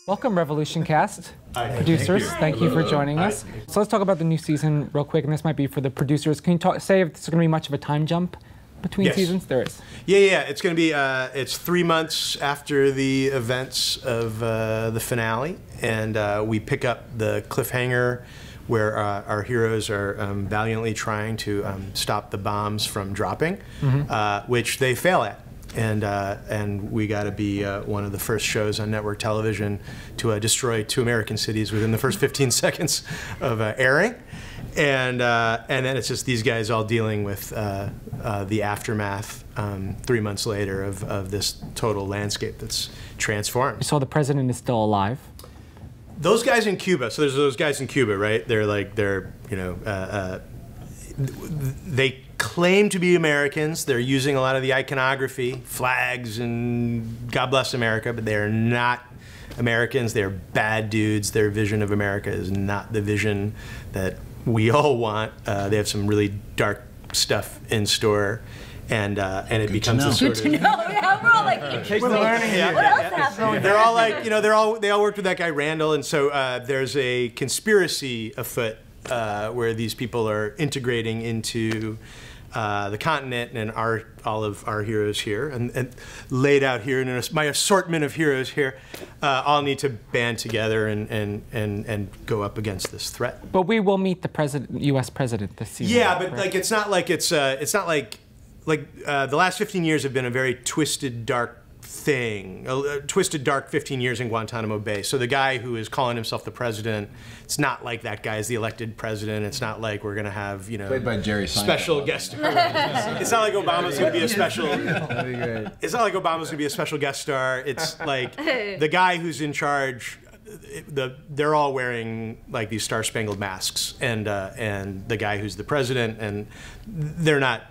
Welcome, Revolution Cast. Hi. Producers, thank you for joining us. So let's talk about the new season real quick, and this might be for the producers. Can you say if there's going to be much of a time jump between seasons? There is. Yeah. It's going to be, it's 3 months after the events of the finale, and we pick up the cliffhanger where our heroes are valiantly trying to stop the bombs from dropping, which they fail at. And we got to be one of the first shows on network television to destroy 2 American cities within the first 15 seconds of airing, and then it's just these guys all dealing with the aftermath 3 months later of this total landscape that's transformed. So the president is still alive. Those guys in Cuba. So there's those guys in Cuba, right? They claim to be Americans. They're using a lot of the iconography, flags, and God bless America, but they are not Americans. They're bad dudes. Their vision of America is not the vision that we all want. They have some really dark stuff in store, and it becomes a sort of. Yeah, we're all like, interesting. What else happened? They're all like, they all worked with that guy Randall, and so there's a conspiracy afoot where these people are integrating into the continent, and all of our heroes here, and laid out here in my assortment of heroes here, all need to band together and go up against this threat. But we will meet the U.S. president this season. Yeah, but like it's not like the last 15 years have been a very twisted, dark thing, a twisted, dark 15 years in Guantanamo Bay. So the guy who is calling himself the president, it's not like that guy is the elected president. It's not like we're gonna have, played by Jerry special guest star. It's not like Obama's gonna be a special. It's not like Obama's gonna be a special guest star. It's like the guy who's in charge. They're all wearing like these star-spangled masks, and the guy who's the president, and they're not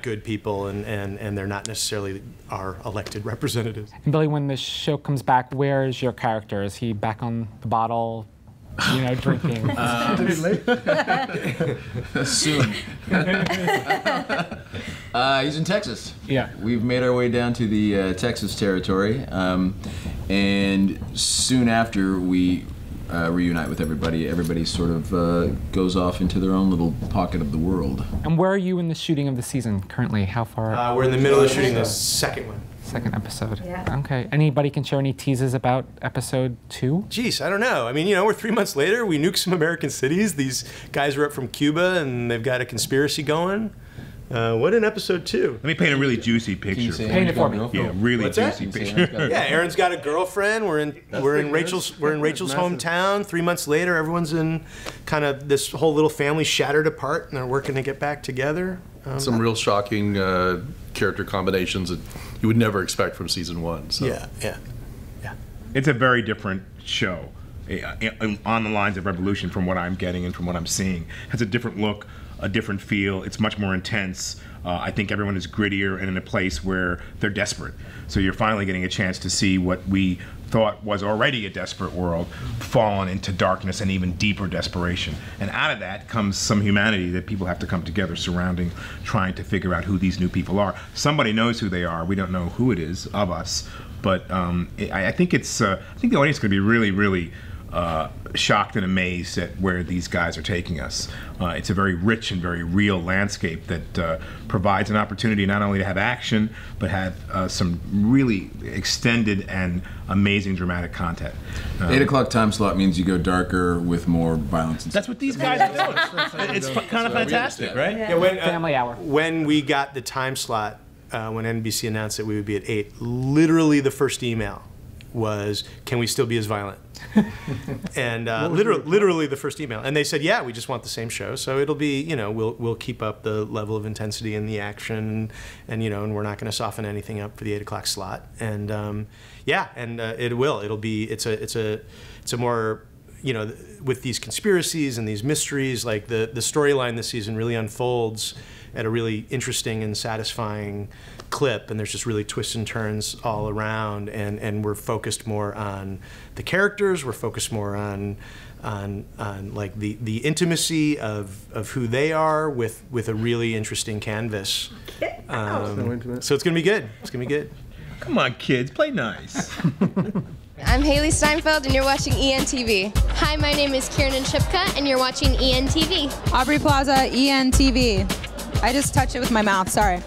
good people, and they're not necessarily our elected representatives. And Billy, when the show comes back, where is your character? Is he back on the bottle, drinking? Soon. He's in Texas. Yeah. We've made our way down to the Texas territory, and soon after we reunite with everybody, everybody sort of goes off into their own little pocket of the world. And where are you in the shooting of the season currently? How far? We're in the middle of shooting the second one. Second episode. Yeah. Okay. Anybody can share any teases about episode 2? Geez, I don't know. I mean, we're 3 months later. We nuked some American cities. These guys are up from Cuba, and they've got a conspiracy going. What in episode 2? Let me paint a really juicy picture. Paint it for me. Yeah, really juicy picture. Yeah, Aaron's got a girlfriend. We're in Rachel's hometown. 3 months later, everyone's in kind of this whole little family shattered apart, and they're working to get back together. Some real shocking character combinations that you would never expect from season 1. So. Yeah. It's a very different show on the lines of Revolution from what I'm getting and from what I'm seeing. It has a different look, a different feel. It's much more intense. I think everyone is grittier and in a place where they're desperate. So you're finally getting a chance to see what we thought was already a desperate world fallen into darkness and even deeper desperation. And out of that comes some humanity that people have to come together surrounding, trying to figure out who these new people are. Somebody knows who they are. We don't know who it is of us, but I think the audience is going to be really, really shocked and amazed at where these guys are taking us. It's a very rich and very real landscape that provides an opportunity not only to have action, but have some really extended and amazing dramatic content. 8 o'clock time slot means you go darker with more violence. That's what these guys are doing. It's kind of fantastic, right? Yeah, Family hour. When we got the time slot, when NBC announced that we would be at 8, literally the first email was, "Can we still be as violent?" And literally the first email, and they said, "Yeah, we just want the same show." So it'll be, we'll keep up the level of intensity and the action, and we're not going to soften anything up for the 8 o'clock slot. And it will. It's a more, with these conspiracies and these mysteries, like the storyline this season really unfolds at a really interesting and satisfying clip, and there's just really twists and turns all around, and we're focused more on the characters. We're focused more on like the intimacy of who they are with a really interesting canvas. So it's gonna be good. It's gonna be good. Come on, kids, play nice. I'm Haley Steinfeld, and you're watching ENTV. Hi, my name is Kieran Shipka, and you're watching ENTV. Aubrey Plaza, ENTV. I just touched it with my mouth, sorry.